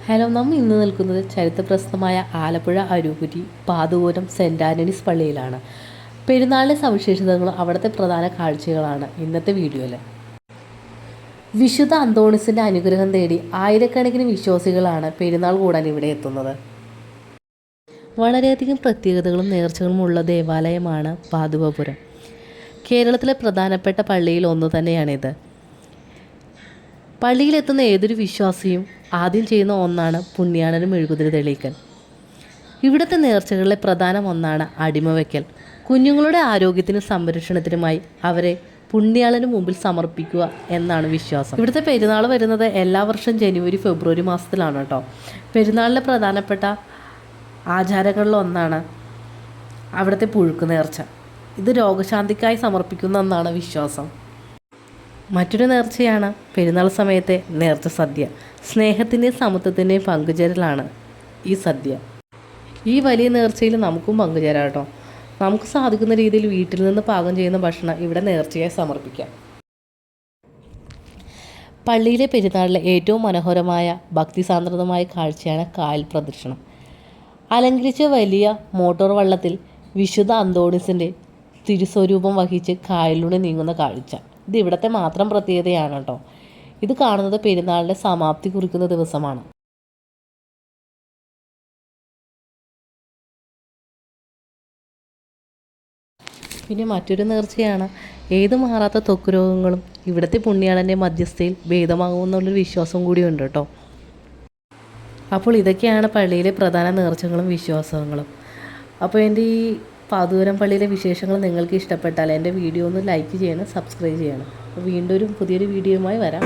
Hello, നമ്മൾ ഇന്ന് നിൽക്കുന്നത് ചരിത്രപ്രസിദ്ധമായ ആലപ്പുഴ അരൂകുറ്റി പാതുപുരം സെൻറ് ആൻ്റണീസ് പള്ളിയിലാണ്. പെരുന്നാളിലെ സവിശേഷതകളും അവിടുത്തെ പ്രധാന കാഴ്ചകളാണ് ഇന്നത്തെ വീഡിയോയിൽ. വിശുദ്ധ അന്തോണീസിൻ്റെ അനുഗ്രഹം തേടി ആയിരക്കണക്കിന് വിശ്വാസികളാണ് പെരുന്നാൾ കൂടാൻ ഇവിടെ എത്തുന്നത്. വളരെയധികം പ്രത്യേകതകളും നേർച്ചകളും ഉള്ള ദേവാലയമാണ് പാതുകപുരം. കേരളത്തിലെ പ്രധാനപ്പെട്ട പള്ളിയിൽ ഒന്നു തന്നെയാണിത്. പള്ളിയിലെത്തുന്ന ഏതൊരു വിശ്വാസിയും ആദ്യം ചെയ്യുന്ന ഒന്നാണ് പുണ്യാളനും മെഴുകുതിരി തെളിയിക്കൽ. ഇവിടുത്തെ നേർച്ചകളിലെ പ്രധാന ഒന്നാണ് അടിമവയ്ക്കൽ. കുഞ്ഞുങ്ങളുടെ ആരോഗ്യത്തിനും സംരക്ഷണത്തിനുമായി അവരെ പുണ്യാളന് മുമ്പിൽ സമർപ്പിക്കുക എന്നാണ് വിശ്വാസം. ഇവിടുത്തെ പെരുന്നാൾ വരുന്നത് എല്ലാ വർഷം ജനുവരി ഫെബ്രുവരി മാസത്തിലാണ് കേട്ടോ. പെരുന്നാളിലെ പ്രധാനപ്പെട്ട ആചാരങ്ങളിലൊന്നാണ് അവിടുത്തെ പുഴുക്ക് നേർച്ച. ഇത് രോഗശാന്തിക്കായി സമർപ്പിക്കുന്ന ഒന്നാണ് വിശ്വാസം. മറ്റൊരു നേർച്ചയാണ് പെരുന്നാൾ സമയത്തെ നേർച്ച സദ്യ. സ്നേഹത്തിൻ്റെയും സമത്വത്തിൻ്റെയും പങ്കുചേരലാണ് ഈ സദ്യ. ഈ വലിയ നേർച്ചയിൽ നമുക്കും പങ്കുചേരാം കേട്ടോ. നമുക്ക് സാധിക്കുന്ന രീതിയിൽ വീട്ടിൽ നിന്ന് പാകം ചെയ്യുന്ന ഭക്ഷണം ഇവിടെ നേർച്ചയായി സമർപ്പിക്കാം. പള്ളിയിലെ പെരുന്നാളിലെ ഏറ്റവും മനോഹരമായ ഭക്തിസാന്ദ്രതമായ കാഴ്ചയാണ് കായൽ പ്രദക്ഷിണം. അലങ്കരിച്ച വലിയ മോട്ടോർ വള്ളത്തിൽ വിശുദ്ധ അന്തോണീസിൻ്റെ തിരുസ്വരൂപം വഹിച്ച് കായലിലൂടെ നീങ്ങുന്ന കാഴ്ച ഇത് ഇവിടുത്തെ മാത്രം പ്രത്യേകതയാണ് കേട്ടോ. ഇത് കാണുന്നത് പെരുന്നാളിൻ്റെ സമാപ്തി കുറിക്കുന്ന ദിവസമാണ്. പിന്നെ മറ്റൊരു നേർച്ചയാണ് ഏത് മാറാത്ത ത്വക്ക് രോഗങ്ങളും ഇവിടുത്തെ പുണ്യാളൻ്റെ മധ്യസ്ഥയിൽ ഭേദമാകുമെന്നുള്ളൊരു വിശ്വാസം കൂടിയുണ്ട് കേട്ടോ. അപ്പോൾ ഇതൊക്കെയാണ് പള്ളിയിലെ പ്രധാന നേർച്ചകളും വിശ്വാസങ്ങളും. അപ്പോൾ എൻ്റെ ഈ പാതുപുരം പള്ളിയിലെ വിശേഷങ്ങൾ നിങ്ങൾക്ക് ഇഷ്ടപ്പെട്ടാൽ എൻ്റെ വീഡിയോ ഒന്ന് ലൈക്ക് ചെയ്യണം, സബ്സ്ക്രൈബ് ചെയ്യണം. അപ്പോൾ വീണ്ടും പുതിയൊരു വീഡിയോയുമായി വരാം.